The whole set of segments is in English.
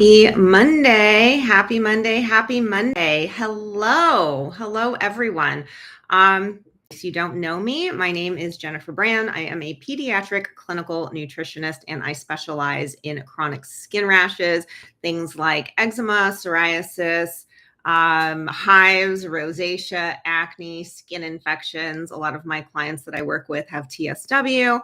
Happy Monday. Happy Monday. Happy Monday. Hello, everyone. If you don't know me, my name is Jennifer Brand. I am a pediatric clinical nutritionist and I specialize in chronic skin rashes, things like eczema, psoriasis, hives, rosacea, acne, skin infections. A lot of my clients that I work with have TSW.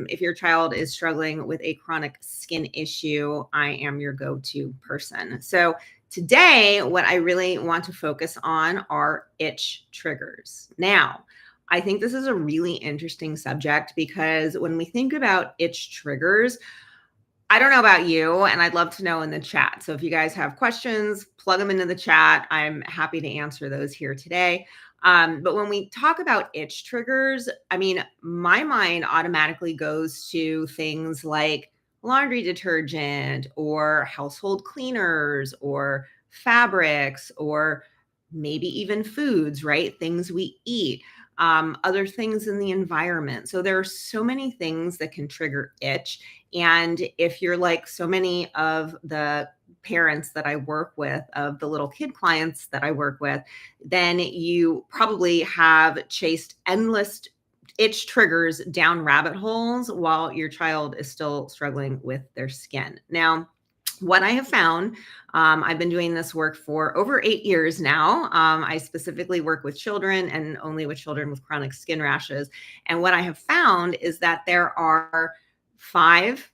If your child is struggling with a chronic skin issue, I am your go-to person. So today, what I really want to focus on are itch triggers. Now, I think this is a really interesting subject because when we think about itch triggers, I don't know about you, and I'd love to know in the chat. So if you guys have questions, plug them into the chat. I'm happy to answer those here today. But when we talk about itch triggers, I mean, my mind automatically goes to things like laundry detergent or household cleaners or fabrics or maybe even foods, right? Things we eat, other things in the environment. So there are so many things that can trigger itch. And if you're like so many of the parents that I work with, of the little kid clients that I work with, then you probably have chased endless itch triggers down rabbit holes while your child is still struggling with their skin. Now, what I have found, I've been doing this work for over 8 years now. I specifically work with children and only with children with chronic skin rashes. And what I have found is that there are five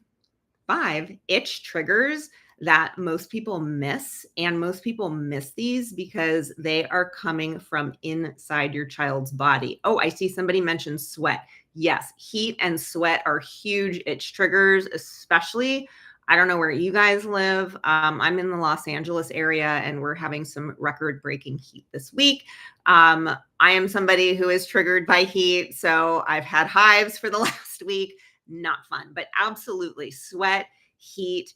itch triggers that most people miss. And most people miss these because they are coming from inside your child's body. Oh, I see somebody mentioned sweat. Yes, heat and sweat are huge itch triggers, especially. I don't know where you guys live. I'm in the Los Angeles area and we're having some record breaking heat this week. I am somebody who is triggered by heat. So I've had hives for the last week. Not fun, but absolutely sweat, heat,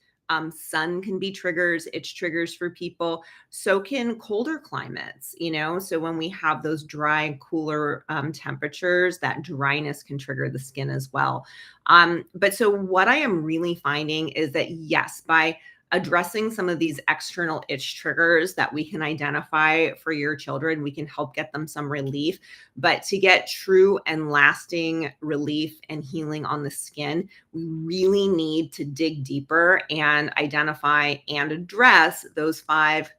sun can be triggers, itch triggers for people. So can colder climates, so when we have those dry, cooler temperatures, that dryness can trigger the skin as well. But so what I am really finding is that yes, by addressing some of these external itch triggers that we can identify for your children, we can help get them some relief. But to get true and lasting relief and healing on the skin, we really need to dig deeper and identify and address those 5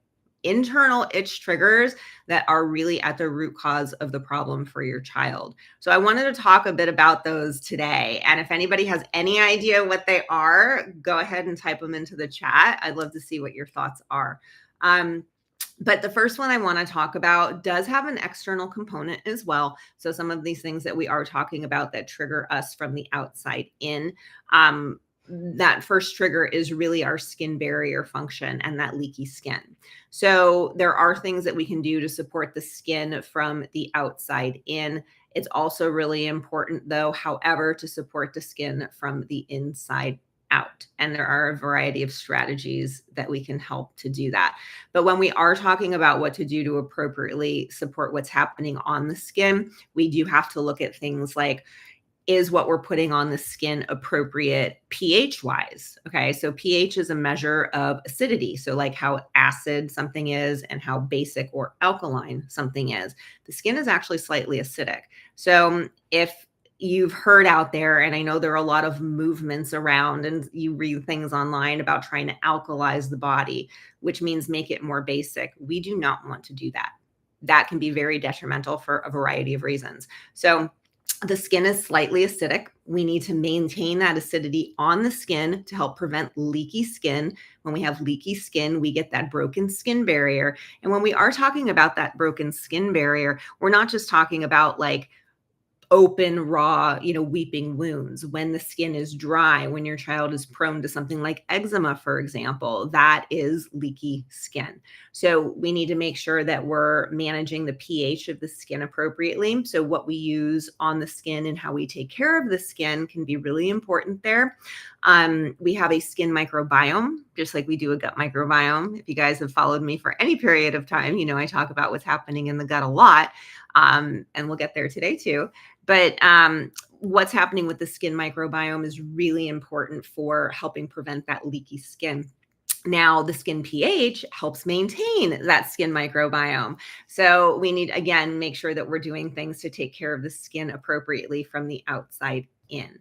internal itch triggers that are really at the root cause of the problem for your child. So I wanted to talk a bit about those today. And if anybody has any idea what they are, go ahead and type them into the chat. I'd love to see what your thoughts are. But the first one I want to talk about does have an external component as well. So some of these things that we are talking about that trigger us from the outside in, that first trigger is really our skin barrier function and that leaky skin. So there are things that we can do to support the skin from the outside in. It's also really important, though, however, to support the skin from the inside out. And there are a variety of strategies that we can help to do that. But when we are talking about what to do to appropriately support what's happening on the skin, we do have to look at things like, is what we're putting on the skin appropriate pH wise? Okay, so pH is a measure of acidity. So like how acid something is and how basic or alkaline something is. The skin is actually slightly acidic. So if you've heard out there, and I know there are a lot of movements around and you read things online about trying to alkalize the body, which means make it more basic. We do not want to do that. That can be very detrimental for a variety of reasons. So the skin is slightly acidic. We need to maintain that acidity on the skin to help prevent leaky skin. When we have leaky skin, we get that broken skin barrier. And when we are talking about that broken skin barrier, we're not just talking about like open, raw, weeping wounds. When the skin is dry, when your child is prone to something like eczema, for example, that is leaky skin. So we need to make sure that we're managing the pH of the skin appropriately. So what we use on the skin and how we take care of the skin can be really important there. We have a skin microbiome, just like we do a gut microbiome. If you guys have followed me for any period of time, I talk about what's happening in the gut a lot. And we'll get there today too. But what's happening with the skin microbiome is really important for helping prevent that leaky skin. Now, the skin pH helps maintain that skin microbiome. So we need, again, make sure that we're doing things to take care of the skin appropriately from the outside in.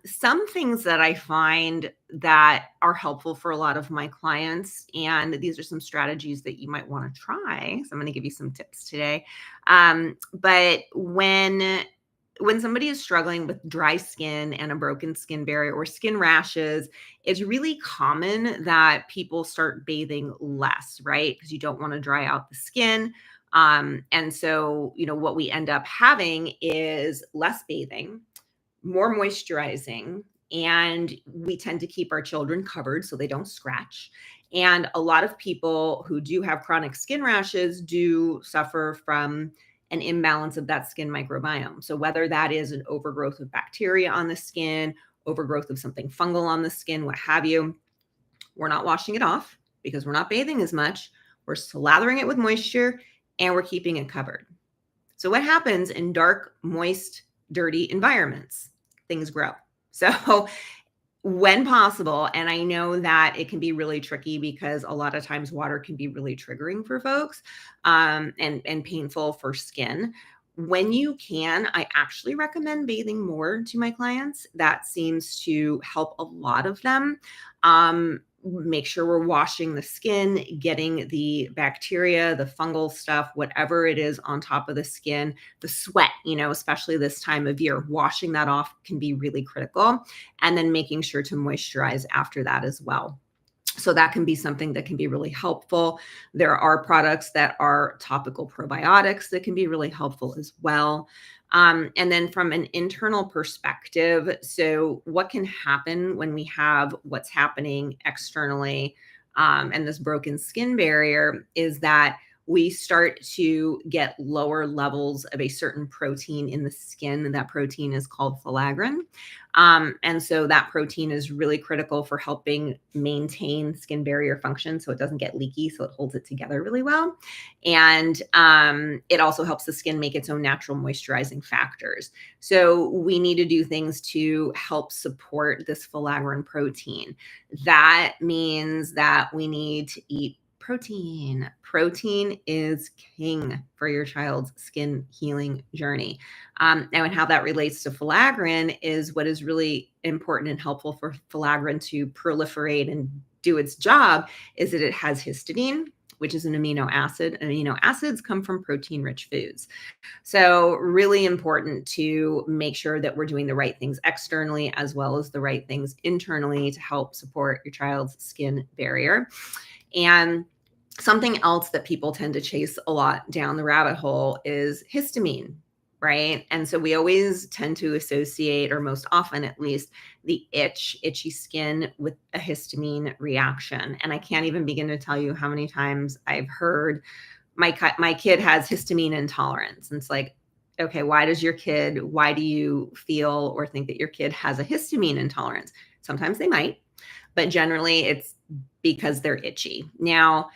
Some things that I find that are helpful for a lot of my clients, and these are some strategies that you might want to try. So I'm going to give you some tips today. But when somebody is struggling with dry skin and a broken skin barrier or skin rashes, it's really common that people start bathing less, right? Because you don't want to dry out the skin. And so, what we end up having is less bathing, more moisturizing, and we tend to keep our children covered so they don't scratch. And a lot of people who do have chronic skin rashes do suffer from an imbalance of that skin microbiome. So whether that is an overgrowth of bacteria on the skin, overgrowth of something fungal on the skin, what have you, we're not washing it off because we're not bathing as much. We're slathering it with moisture and we're keeping it covered. So what happens in dark, moist, dirty environments? Things grow. So when possible, and I know that it can be really tricky because a lot of times water can be really triggering for folks, and painful for skin. When you can, I actually recommend bathing more to my clients. That seems to help a lot of them. Make sure we're washing the skin, getting the bacteria, the fungal stuff, whatever it is on top of the skin, the sweat, especially this time of year, washing that off can be really critical. And then making sure to moisturize after that as well. So that can be something that can be really helpful. There are products that are topical probiotics that can be really helpful as well. And then from an internal perspective, so what can happen when we have what's happening externally, and this broken skin barrier is that we start to get lower levels of a certain protein in the skin. And that protein is called filaggrin. And so that protein is really critical for helping maintain skin barrier function so it doesn't get leaky, so it holds it together really well. And it also helps the skin make its own natural moisturizing factors. So we need to do things to help support this filaggrin protein. That means that we need to eat protein. Protein is king for your child's skin healing journey. And how that relates to filaggrin is what is really important and helpful for filaggrin to proliferate and do its job is that it has histidine, which is an amino acid. And amino acids come from protein-rich foods. So really important to make sure that we're doing the right things externally as well as the right things internally to help support your child's skin barrier. And something else that people tend to chase a lot down the rabbit hole is histamine, right? And so we always tend to associate, or most often at least, the itchy skin with a histamine reaction. And I can't even begin to tell you how many times I've heard my kid has histamine intolerance. And it's like, okay, why do you feel or think that your kid has a histamine intolerance? Sometimes they might, but generally it's because they're itchy. Now,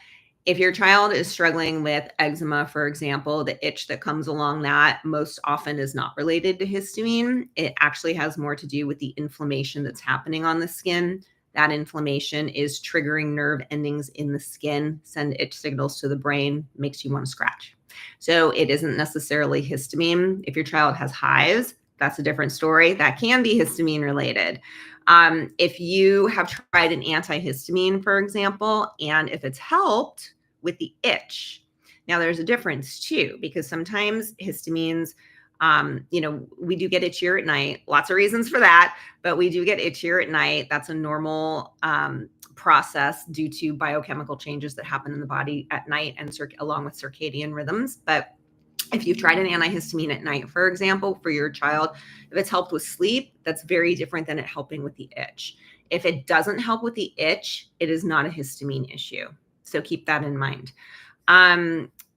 if your child is struggling with eczema, for example, the itch that comes along that most often is not related to histamine. It actually has more to do with the inflammation that's happening on the skin. That inflammation is triggering nerve endings in the skin, send itch signals to the brain, makes you want to scratch. So it isn't necessarily histamine. If your child has hives, that's a different story. That can be histamine related. If you have tried an antihistamine, for example, and if it's helped with the itch, now there's a difference too, because sometimes histamines, we do get itchier at night. Lots of reasons for that, but we do get itchier at night. That's a normal process due to biochemical changes that happen in the body at night and along with circadian rhythms. But if you've tried an antihistamine at night, for example, for your child, if it's helped with sleep, that's very different than it helping with the itch. If it doesn't help with the itch, it is not a histamine issue. So keep that in mind.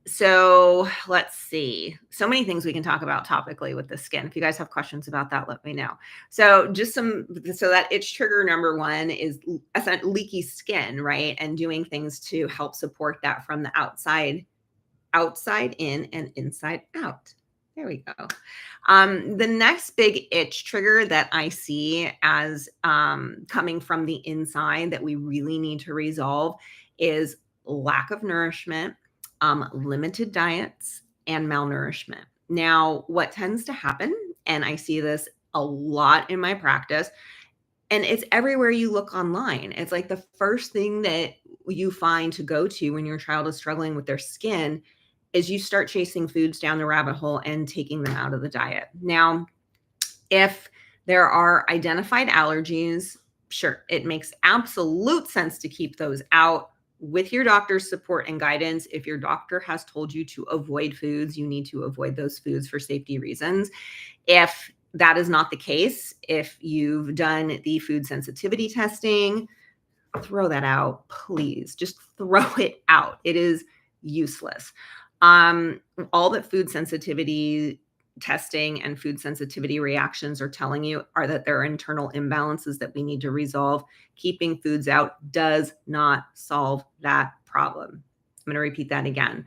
So let's see. So many things we can talk about topically with the skin. If you guys have questions about that, let me know. So so that itch trigger number one is leaky skin, right? And doing things to help support that from the outside in and inside out. There we go. The next big itch trigger that I see as coming from the inside that we really need to resolve is lack of nourishment, limited diets, and malnourishment. Now, what tends to happen, and I see this a lot in my practice, and it's everywhere you look online. It's like the first thing that you find to go to when your child is struggling with their skin is you start chasing foods down the rabbit hole and taking them out of the diet. Now, if there are identified allergies, sure, it makes absolute sense to keep those out with your doctor's support and guidance. If your doctor has told you to avoid foods, you need to avoid those foods for safety reasons. If that is not the case, if you've done the food sensitivity testing, throw that out, please. Just throw it out. It is useless. All that food sensitivity testing and food sensitivity reactions are telling you are that there are internal imbalances that we need to resolve. Keeping foods out does not solve that problem. I'm going to repeat that again.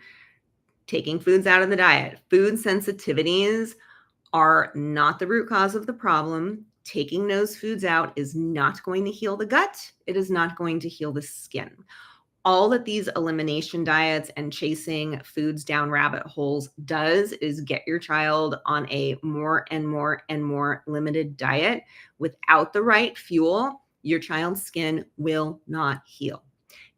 Taking foods out of the diet. Food sensitivities are not the root cause of the problem. Taking those foods out is not going to heal the gut. It is not going to heal the skin. All that these elimination diets and chasing foods down rabbit holes does is get your child on a more and more and more limited diet. Without the right fuel, your child's skin will not heal.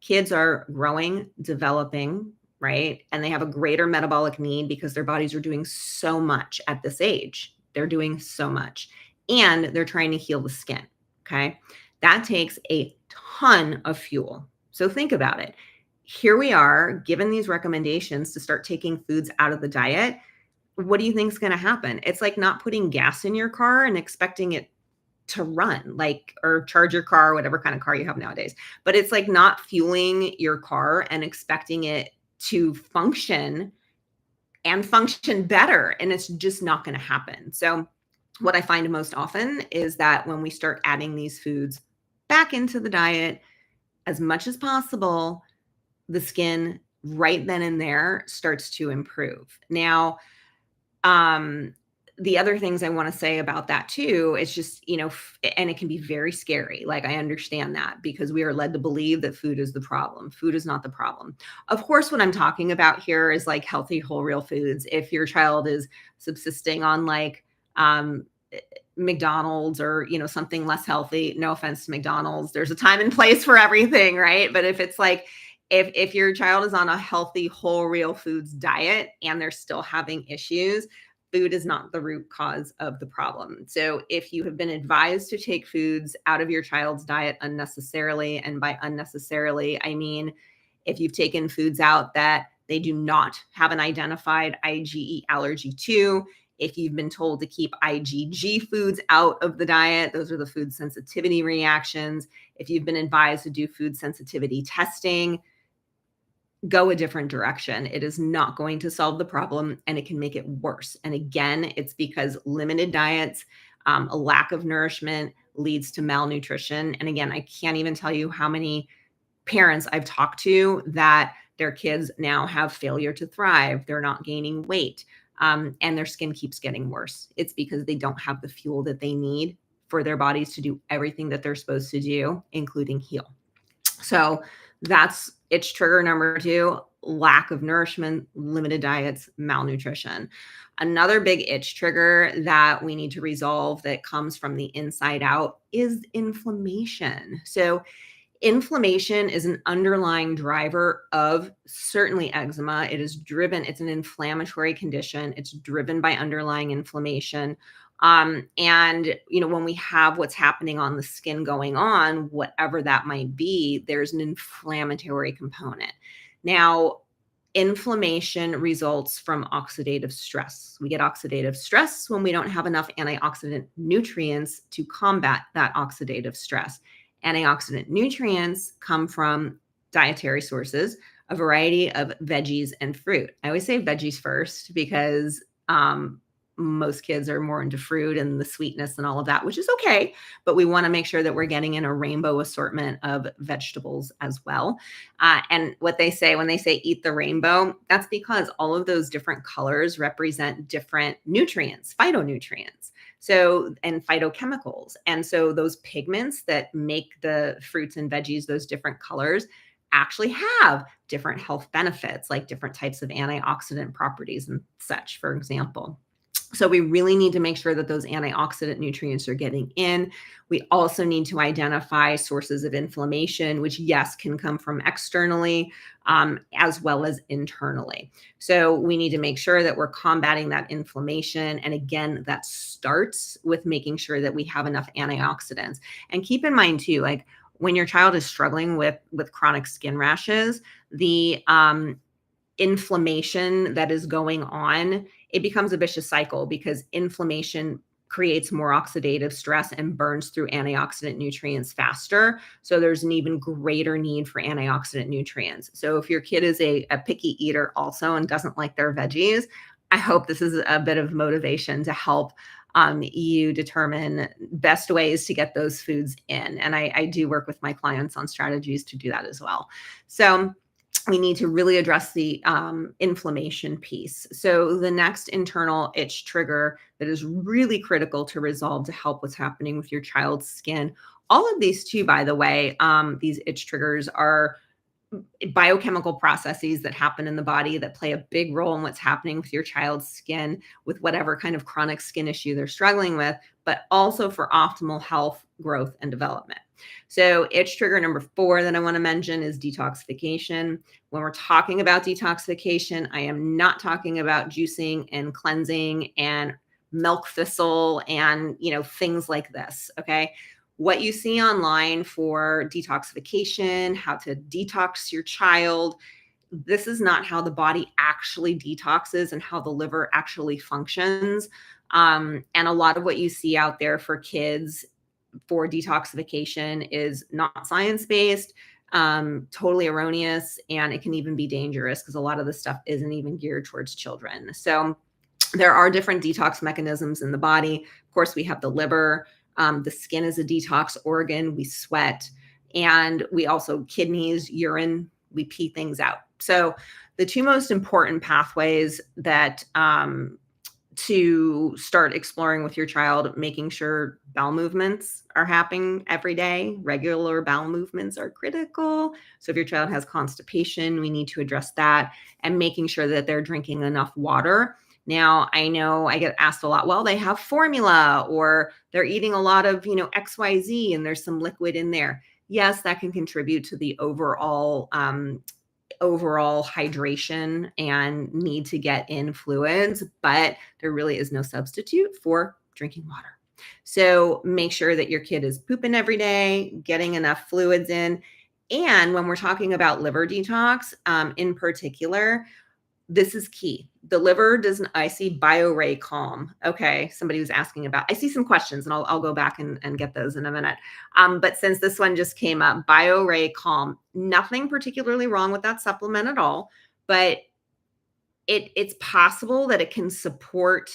Kids are growing, developing, right? And they have a greater metabolic need because their bodies are doing so much at this age. They're doing so much. And they're trying to heal the skin. Okay. That takes a ton of fuel. So think about it. Here we are given these recommendations to start taking foods out of the diet. What do you think is going to happen? It's like not putting gas in your car and expecting it to run, like, or charge your car, whatever kind of car you have nowadays. But it's like not fueling your car and expecting it to function and function better. And it's just not going to happen. So what I find most often is that when we start adding these foods back into the diet as much as possible, the skin right then and there starts to improve. Now, the other things I want to say about that too, it's just, and it can be very scary. Like, I understand that because we are led to believe that food is the problem. Food is not the problem. Of course, what I'm talking about here is like healthy, whole, real foods. If your child is subsisting on like, McDonald's or, something less healthy, no offense to McDonald's, there's a time and place for everything, right? But if it's like, if your child is on a healthy, whole, real foods diet and they're still having issues, food is not the root cause of the problem. So if you have been advised to take foods out of your child's diet unnecessarily, and by unnecessarily, I mean, if you've taken foods out that they do not have an identified IgE allergy to, if you've been told to keep IgG foods out of the diet, those are the food sensitivity reactions. If you've been advised to do food sensitivity testing, go a different direction. It is not going to solve the problem, and it can make it worse. And again, it's because limited diets, a lack of nourishment leads to malnutrition. And again, I can't even tell you how many parents I've talked to that their kids now have failure to thrive. They're not gaining weight. And their skin keeps getting worse. It's because they don't have the fuel that they need for their bodies to do everything that they're supposed to do, including heal. So that's itch trigger number 2, lack of nourishment, limited diets, malnutrition. Another big itch trigger that we need to resolve that comes from the inside out is inflammation. So inflammation is an underlying driver of certainly eczema. It's an inflammatory condition. It's driven by underlying inflammation. And, when we have what's happening on the skin going on, whatever that might be, there's an inflammatory component. Now, inflammation results from oxidative stress. We get oxidative stress when we don't have enough antioxidant nutrients to combat that oxidative stress. Antioxidant nutrients come from dietary sources, a variety of veggies and fruit. I always say veggies first because most kids are more into fruit and the sweetness and all of that, which is okay. But we want to make sure that we're getting in a rainbow assortment of vegetables as well. And what they say when they say eat the rainbow, that's because all of those different colors represent different nutrients, phytonutrients. So, and phytochemicals. And so those pigments that make the fruits and veggies those different colors actually have different health benefits, like different types of antioxidant properties and such, for example. So we really need to make sure that those antioxidant nutrients are getting in. We also need to identify sources of inflammation, which, yes, can come from externally as well as internally. So we need to make sure that we're combating that inflammation. And again, that starts with making sure that we have enough antioxidants. And keep in mind too, like when your child is struggling with chronic skin rashes, the inflammation that is going on, it becomes a vicious cycle because inflammation creates more oxidative stress and burns through antioxidant nutrients faster. So there's an even greater need for antioxidant nutrients. So if your kid is a picky eater also and doesn't like their veggies, I hope this is a bit of motivation to help you determine best ways to get those foods in. And I do work with my clients on strategies to do that as well. So we need to really address the inflammation piece. So the next internal itch trigger that is really critical to resolve to help what's happening with your child's skin. All of these too, by the way, these itch triggers are biochemical processes that happen in the body that play a big role in what's happening with your child's skin, with whatever kind of chronic skin issue they're struggling with, but also for optimal health, growth, and development. So itch trigger number 4 that I want to mention is detoxification. When we're talking about detoxification, I am not talking about juicing and cleansing and milk thistle and, things like this. Okay. What you see online for detoxification, how to detox your child, this is not how the body actually detoxes and how the liver actually functions. And a lot of what you see out there for kids for detoxification is not science-based, totally erroneous, and it can even be dangerous because a lot of the stuff isn't even geared towards children. So there are different detox mechanisms in the body. Of course, we have the liver. The skin is a detox organ. We sweat, and we also kidneys, urine, we pee things out. So the two most important pathways that to start exploring with your child, making sure bowel movements are happening every day. Regular bowel movements are critical. So if your child has constipation, we need to address that, and making sure that they're drinking enough water. Now, I know I get asked a lot, well, they have formula or they're eating a lot of, XYZ and there's some liquid in there. Yes, that can contribute to the overall hydration and need to get in fluids, but there really is no substitute for drinking water. So make sure that your kid is pooping every day, getting enough fluids in. And when we're talking about liver detox, in particular, this is key. The liver doesn't, I see BioRay Calm. Okay. Somebody was asking about, I see some questions and I'll go back and get those in a minute. But since this one just came up, BioRay Calm, nothing particularly wrong with that supplement at all, but it's possible that it can support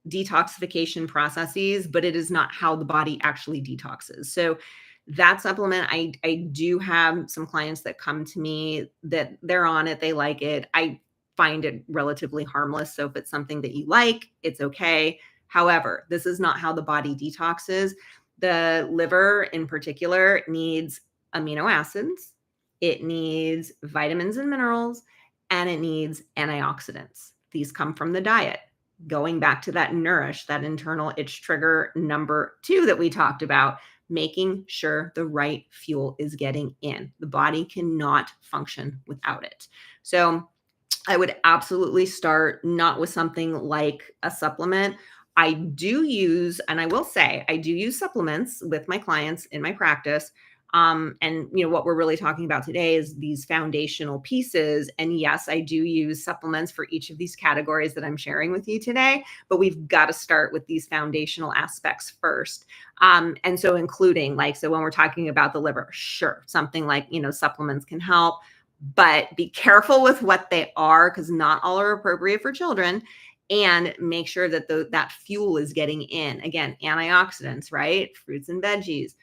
detoxification processes, but it is not how the body actually detoxes. So that supplement, I do have some clients that come to me that they're on it, they like it. I find it relatively harmless. So if it's something that you like, it's okay. However, this is not how the body detoxes. The liver in particular needs amino acids, it needs vitamins and minerals, and it needs antioxidants. These come from the diet. Going back to that nourish, that internal itch trigger number 2 that we talked about, making sure the right fuel is getting in. The body cannot function without it. So I would absolutely start not with something like a supplement. I do use, and I will say, I do use supplements with my clients in my practice. And what we're really talking about today is these foundational pieces. And yes, I do use supplements for each of these categories that I'm sharing with you today, but we've got to start with these foundational aspects first. And so including so when we're talking about the liver, sure, something like, supplements can help, but be careful with what they are because not all are appropriate for children. and make sure that that fuel is getting in. Again, antioxidants, right? Fruits and veggies.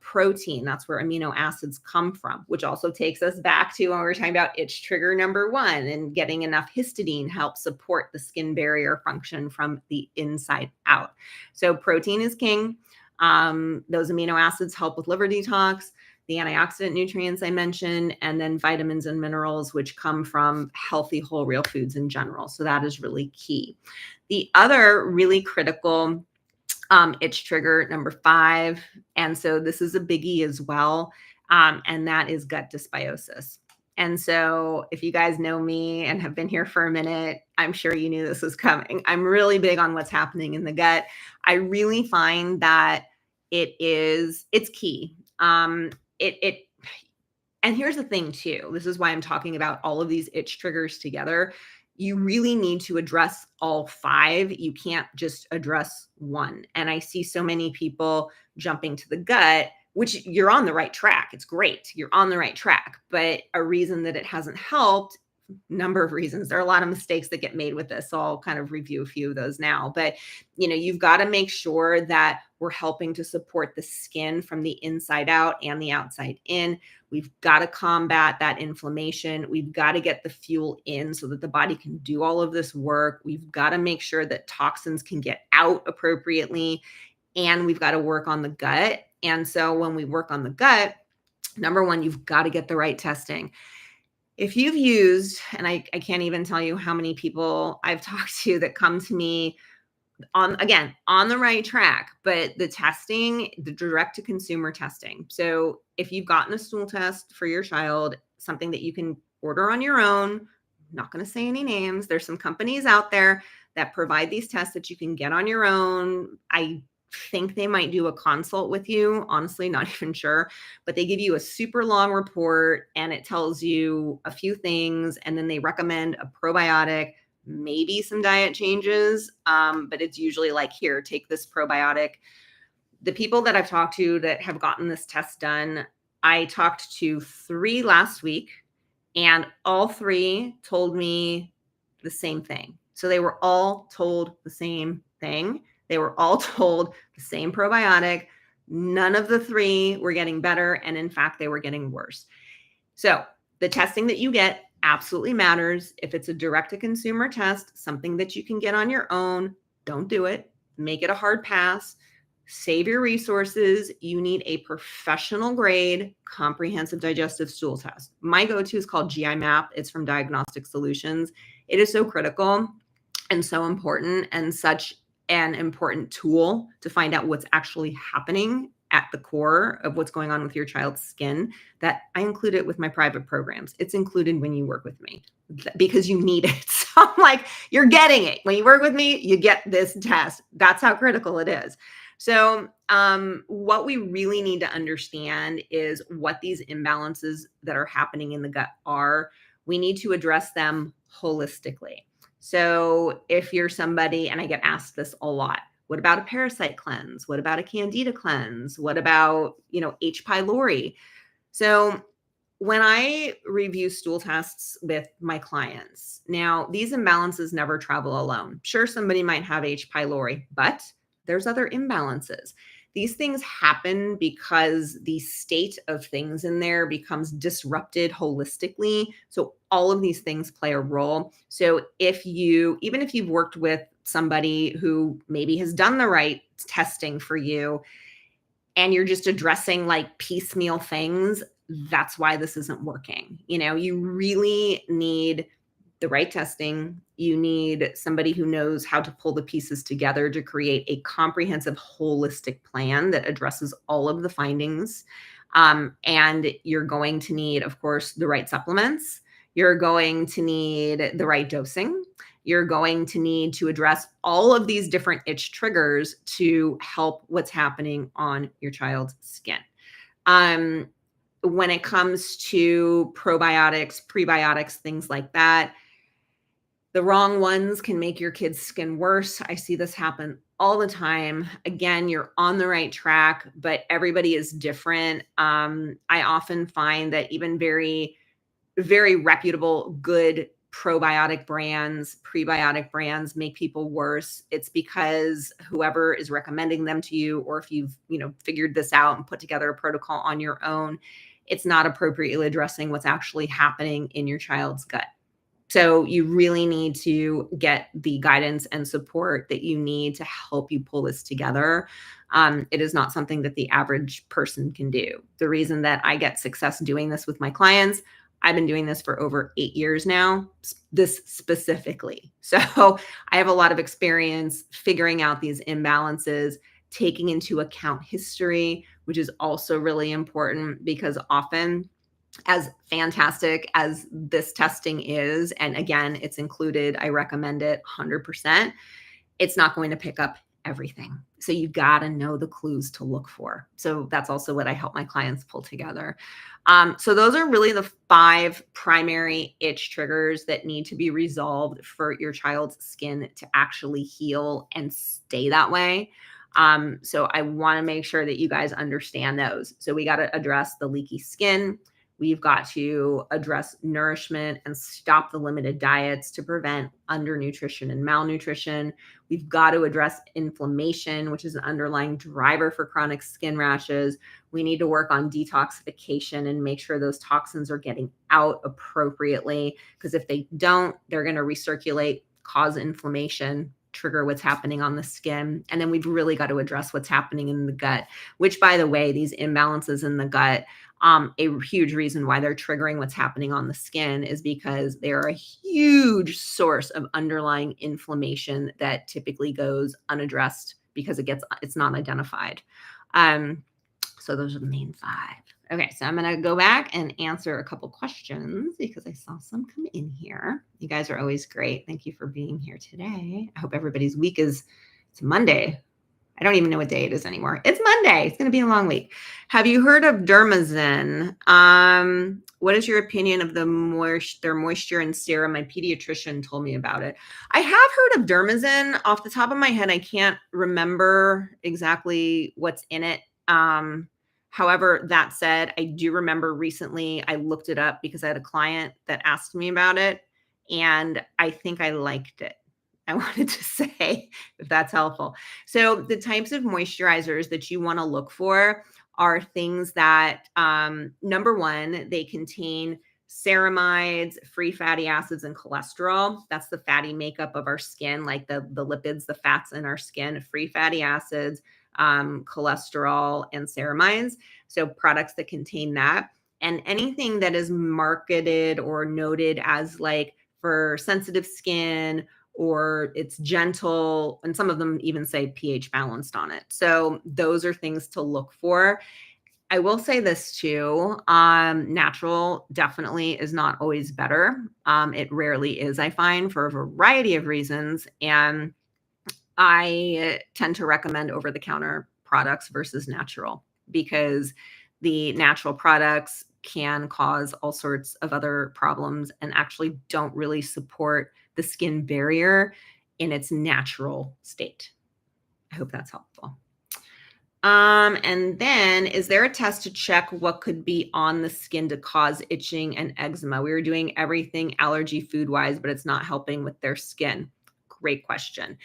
Protein, that's where amino acids come from, which also takes us back to when we were talking about itch trigger number 1, and getting enough histidine helps support the skin barrier function from the inside out. So protein is king. Those amino acids help with liver detox, the antioxidant nutrients I mentioned, and then vitamins and minerals, which come from healthy whole real foods in general. So that is really key. The other really critical itch trigger number 5, and so this is a biggie as well, and that is gut dysbiosis. And so if you guys know me and have been here for a minute, I'm sure you knew this was coming. I'm really big on what's happening in the gut. I really find that it's key. And here's the thing too, this is why I'm talking about all of these itch triggers together. You really need to address all 5. You can't just address one. And I see so many people jumping to the gut, which you're on the right track. It's great. You're on the right track. But a reason that it hasn't helped, number of reasons. There are a lot of mistakes that get made with this. So I'll kind of review a few of those now. But, you've got to make sure that we're helping to support the skin from the inside out and the outside in. We've got to combat that inflammation. We've got to get the fuel in so that the body can do all of this work. We've got to make sure that toxins can get out appropriately. And we've got to work on the gut. And so when we work on the gut, number 1, you've got to get the right testing. If you've used, and I can't even tell you how many people I've talked to that come to me on the right track, but the testing, the direct to consumer testing. So if you've gotten a stool test for your child, something that you can order on your own, I'm not going to say any names. There's some companies out there that provide these tests that you can get on your own. I think they might do a consult with you. Honestly, not even sure, but they give you a super long report and it tells you a few things. And then they recommend a probiotic, maybe some diet changes. But it's usually like, here, take this probiotic. The people that I've talked to that have gotten this test done, I talked to 3 last week and all 3 told me the same thing. So they were all told the same thing. They were all told the same probiotic. None of the 3 were getting better. And in fact, they were getting worse. So the testing that you get absolutely matters. If it's a direct-to-consumer test, something that you can get on your own, don't do it. Make it a hard pass. Save your resources. You need a professional grade comprehensive digestive stool test. My go-to is called GI Map. It's from Diagnostic Solutions. It is so critical and so important and such an important tool to find out what's actually happening at the core of what's going on with your child's skin, that I include it with my private programs. It's included when you work with me because you need it. So I'm like, you're getting it. When you work with me, you get this test. That's how critical it is. So what we really need to understand is what these imbalances that are happening in the gut are. We need to address them holistically. So if you're somebody, and I get asked this a lot, what about a parasite cleanse? What about a candida cleanse? What about, H. pylori? So when I review stool tests with my clients, now these imbalances never travel alone. Sure, somebody might have H. pylori, but there's other imbalances. These things happen because the state of things in there becomes disrupted holistically. So all of these things play a role. So even if you've worked with somebody who maybe has done the right testing for you and you're just addressing like piecemeal things, that's why this isn't working. You really need the right testing. You need somebody who knows how to pull the pieces together to create a comprehensive, holistic plan that addresses all of the findings. And you're going to need, of course, the right supplements. You're going to need the right dosing. You're going to need to address all of these different itch triggers to help what's happening on your child's skin. When it comes to probiotics, prebiotics, things like that, the wrong ones can make your kid's skin worse. I see this happen all the time. Again, you're on the right track, but everybody is different. I often find that even very, very reputable, good probiotic brands, prebiotic brands make people worse, it's because whoever is recommending them to you, or if you've, figured this out and put together a protocol on your own, it's not appropriately addressing what's actually happening in your child's gut. So you really need to get the guidance and support that you need to help you pull this together. It is not something that the average person can do. The reason that I get success doing this with my clients, I've been doing this for over 8 years now, this specifically. So I have a lot of experience figuring out these imbalances, taking into account history, which is also really important, because often, as fantastic as this testing is, and again, it's included, I recommend it 100%, it's not going to pick up everything. So you got to know the clues to look for. So that's also what I help my clients pull together. So those are really the 5 primary itch triggers that need to be resolved for your child's skin to actually heal and stay that way. So I want to make sure that you guys understand those. So we got to address the leaky skin. We've got to address nourishment and stop the limited diets to prevent undernutrition and malnutrition. We've got to address inflammation, which is an underlying driver for chronic skin rashes. We need to work on detoxification and make sure those toxins are getting out appropriately, because if they don't, they're going to recirculate, cause inflammation, trigger what's happening on the skin. And then we've really got to address what's happening in the gut, which, by the way, these imbalances in the gut, a huge reason why they're triggering what's happening on the skin is because they are a huge source of underlying inflammation that typically goes unaddressed because it's not identified. So those are the main 5. Okay, so I'm going to go back and answer a couple questions because I saw some come in here. You guys are always great. Thank you for being here today. I hope everybody's week it's Monday. I don't even know what day it is anymore. It's Monday. It's going to be a long week. Have you heard of Dermazine? What is your opinion of their moisture and serum? My pediatrician told me about it. I have heard of Dermazine. Off the top of my head, I can't remember exactly what's in it. However, that said, I do remember recently I looked it up because I had a client that asked me about it, and I think I liked it. I wanted to say, if that's helpful. So the types of moisturizers that you want to look for are things that, number one, they contain ceramides, free fatty acids, and cholesterol. That's the fatty makeup of our skin, like the lipids, the fats in our skin, free fatty acids, cholesterol, and ceramides. So products that contain that. And anything that is marketed or noted as like for sensitive skin, or it's gentle, and some of them even say pH balanced on it. So those are things to look for. I will say this too, natural definitely is not always better. It rarely is, I find, for a variety of reasons. And I tend to recommend over-the-counter products versus natural, because the natural products can cause all sorts of other problems and actually don't really support the skin barrier in its natural state. I hope that's helpful. And then, is there a test to check what could be on the skin to cause itching and eczema? We were doing everything allergy food-wise, but it's not helping with their skin. Great question.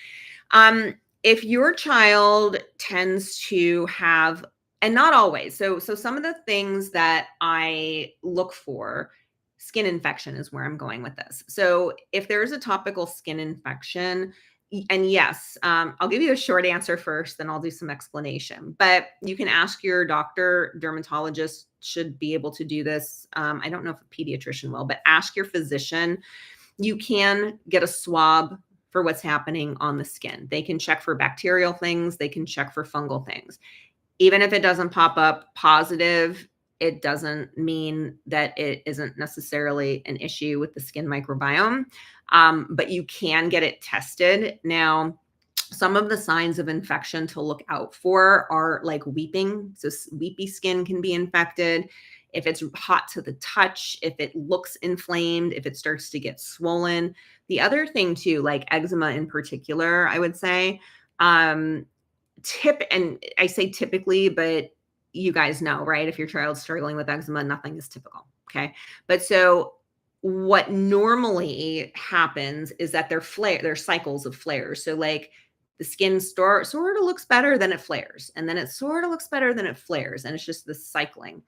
If your child tends to have, and not always, so some of the things that I look for, skin infection is where I'm going with this. So if there's a topical skin infection, and yes, I'll give you a short answer first, then I'll do some explanation. But you can ask your doctor, dermatologist should be able to do this. I don't know if a pediatrician will, but ask your physician. You can get a swab for what's happening on the skin. They can check for bacterial things. They can check for fungal things. Even if it doesn't pop up positive, it doesn't mean that it isn't necessarily an issue with the skin microbiome, but you can get it tested. Now, some of the signs of infection to look out for are like weeping. So weepy skin can be infected. If it's hot to the touch, if it looks inflamed, if it starts to get swollen. The other thing too, like eczema in particular, I would say, and I say typically, but you guys know, right? If your child's struggling with eczema, nothing is typical. Okay. But so what normally happens is that they're cycles of flares. So like the skin sort of looks better, then it flares, and then it sort of looks better, then it flares, and it's just this cycling.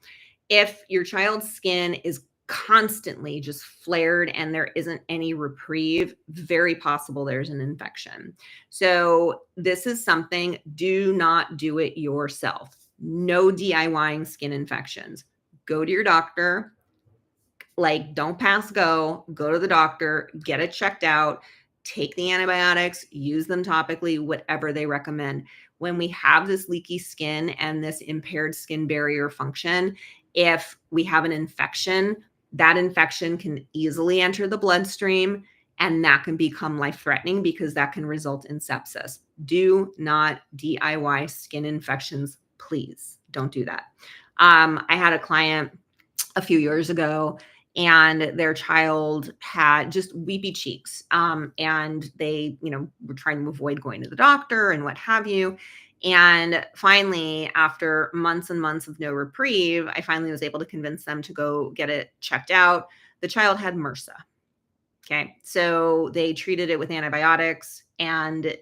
If your child's skin is constantly just flared and there isn't any reprieve, very possible there's an infection. So this is something, do not do it yourself. No DIYing skin infections. Go to your doctor. Like, don't pass go to the doctor, get it checked out, take the antibiotics, use them topically, whatever they recommend. When we have this leaky skin and this impaired skin barrier function, if we have an infection, that infection can easily enter the bloodstream, and that can become life-threatening because that can result in sepsis. Do not DIY skin infections, please. Don't do that. I had a client a few years ago, and their child had just weepy cheeks. And they, were trying to avoid going to the doctor and what have you. And finally, after months and months of no reprieve, I finally was able to convince them to go get it checked out. The child had MRSA. Okay. So they treated it with antibiotics and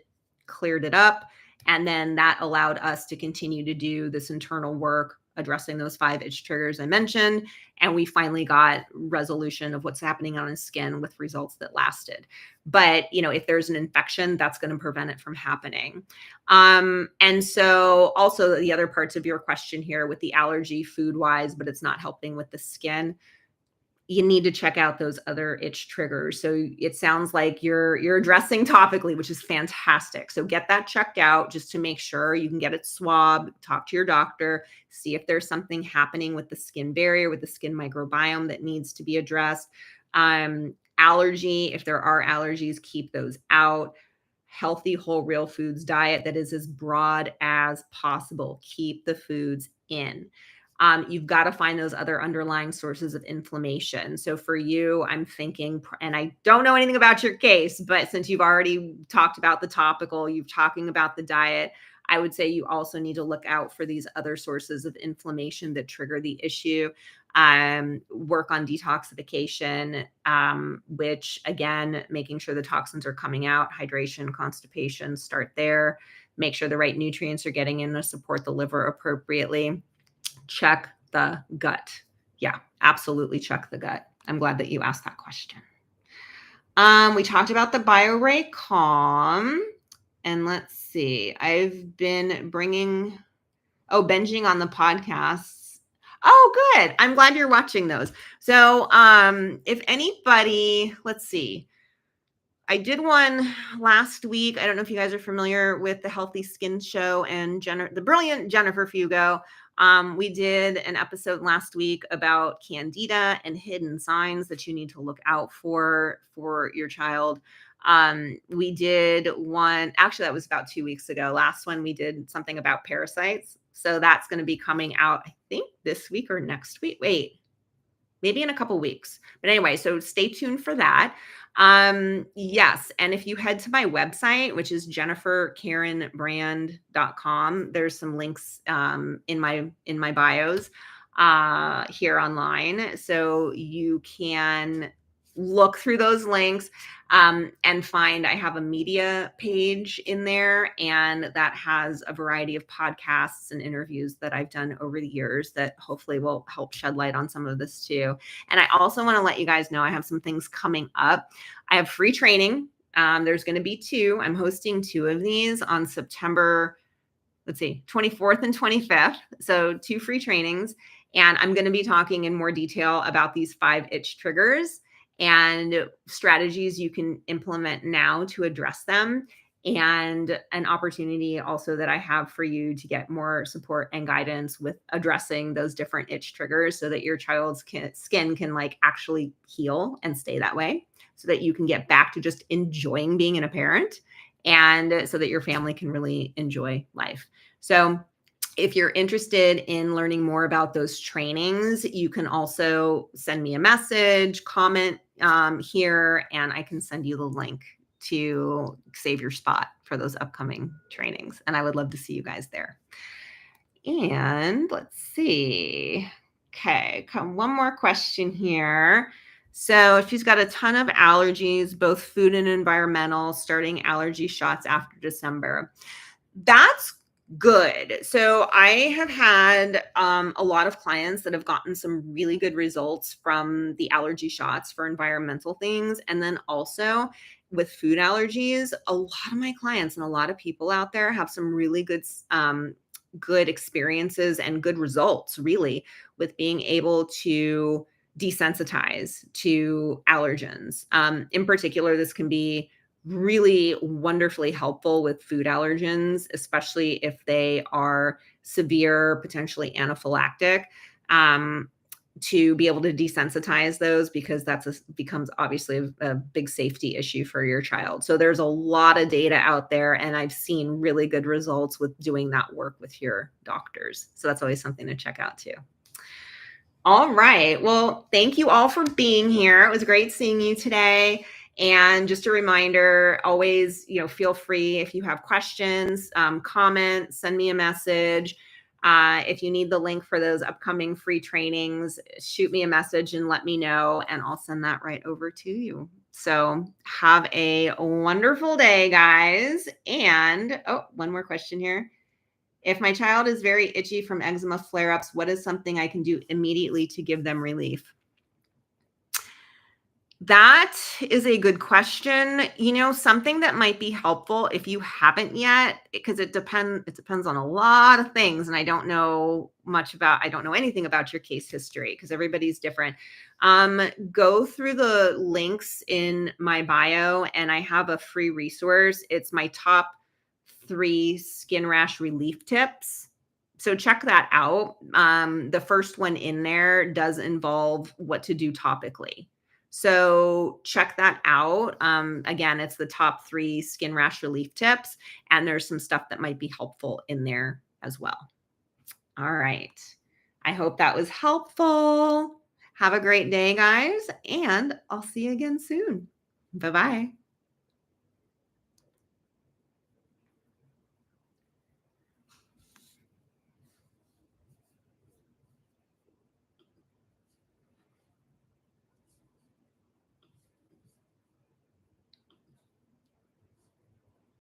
cleared it up. And then that allowed us to continue to do this internal work addressing those 5 itch triggers I mentioned. And we finally got resolution of what's happening on his skin with results that lasted. But, if there's an infection, that's going to prevent it from happening. And so also the other parts of your question here with the allergy food wise, but it's not helping with the skin, you need to check out those other itch triggers. So it sounds like you're addressing topically, which is fantastic. So get that checked out just to make sure. You can get it swabbed, talk to your doctor, see if there's something happening with the skin barrier, with the skin microbiome that needs to be addressed. Allergy, if there are allergies, keep those out. Healthy whole real foods diet that is as broad as possible. Keep the foods in. You've got to find those other underlying sources of inflammation. So for you, I'm thinking, and I don't know anything about your case, but since you've already talked about the topical, you've talking about the diet, I would say you also need to look out for these other sources of inflammation that trigger the issue. Work on detoxification, which again, making sure the toxins are coming out, hydration, constipation, start there. Make sure the right nutrients are getting in to support the liver appropriately. Check the gut. Yeah, absolutely check the gut. I'm glad that you asked that question. We talked about the BioRay Calm. And let's see. I've been binging on the podcasts. Oh, good. I'm glad you're watching those. So if anybody, let's see. I did one last week. I don't know if you guys are familiar with the Healthy Skin Show and the brilliant Jennifer Fugo. We did an episode last week about candida and hidden signs that you need to look out for your child. We did one, actually that was about 2 weeks ago. Last one, we did something about parasites. So that's going to be coming out, I think this week or next week. Wait, maybe in a couple weeks. But anyway, so stay tuned for that. Yes. And if you head to my website, which is jenniferkarenbrand.com, there's some links in my bios here online. So you can look through those links and find, I have a media page in there, and that has a variety of podcasts and interviews that I've done over the years that hopefully will help shed light on some of this too. And I also want to let you guys know I have some things coming up. I have free training. There's going to be 2. I'm hosting 2 of these on September, 24th and 25th. So 2 free trainings. And I'm going to be talking in more detail about these 5 itch triggers and strategies you can implement now to address them, and an opportunity also that I have for you to get more support and guidance with addressing those different itch triggers so that your child's skin can actually heal and stay that way, so that you can get back to just enjoying being a parent, and so that your family can really enjoy life. So if you're interested in learning more about those trainings, you can also send me a message, comment here, and I can send you the link to save your spot for those upcoming trainings. And I would love to see you guys there. And let's see. Okay, one more question here. So she's got a ton of allergies, both food and environmental, starting allergy shots after December. That's good. So I have had a lot of clients that have gotten some really good results from the allergy shots for environmental things. And then also with food allergies, a lot of my clients and a lot of people out there have some really good experiences and good results, really, with being able to desensitize to allergens. In particular, this can be really wonderfully helpful with food allergens, especially if they are severe, potentially anaphylactic, um, to be able to desensitize those, because becomes obviously a big safety issue for your child. So there's a lot of data out there, and I've seen really good results with doing that work with your doctors. So that's always something to check out too. All right. Well, thank you all for being here. It was great seeing you today. And just a reminder, always, feel free if you have questions, comment, send me a message. If you need the link for those upcoming free trainings, shoot me a message and let me know, and I'll send that right over to you. So have a wonderful day, guys. And one more question here. If my child is very itchy from eczema flare-ups, what is something I can do immediately to give them relief? That is a good question. Something that might be helpful if you haven't yet, because it depends on a lot of things, and I don't know anything about your case history because everybody's different. Go through the links in my bio, and I have a free resource. It's my top 3 skin rash relief tips. So check that out. The first one in there does involve what to do topically. So check that out. Again, it's the top 3 skin rash relief tips, and there's some stuff that might be helpful in there as well. All right. I hope that was helpful. Have a great day, guys, and I'll see you again soon. Bye-bye.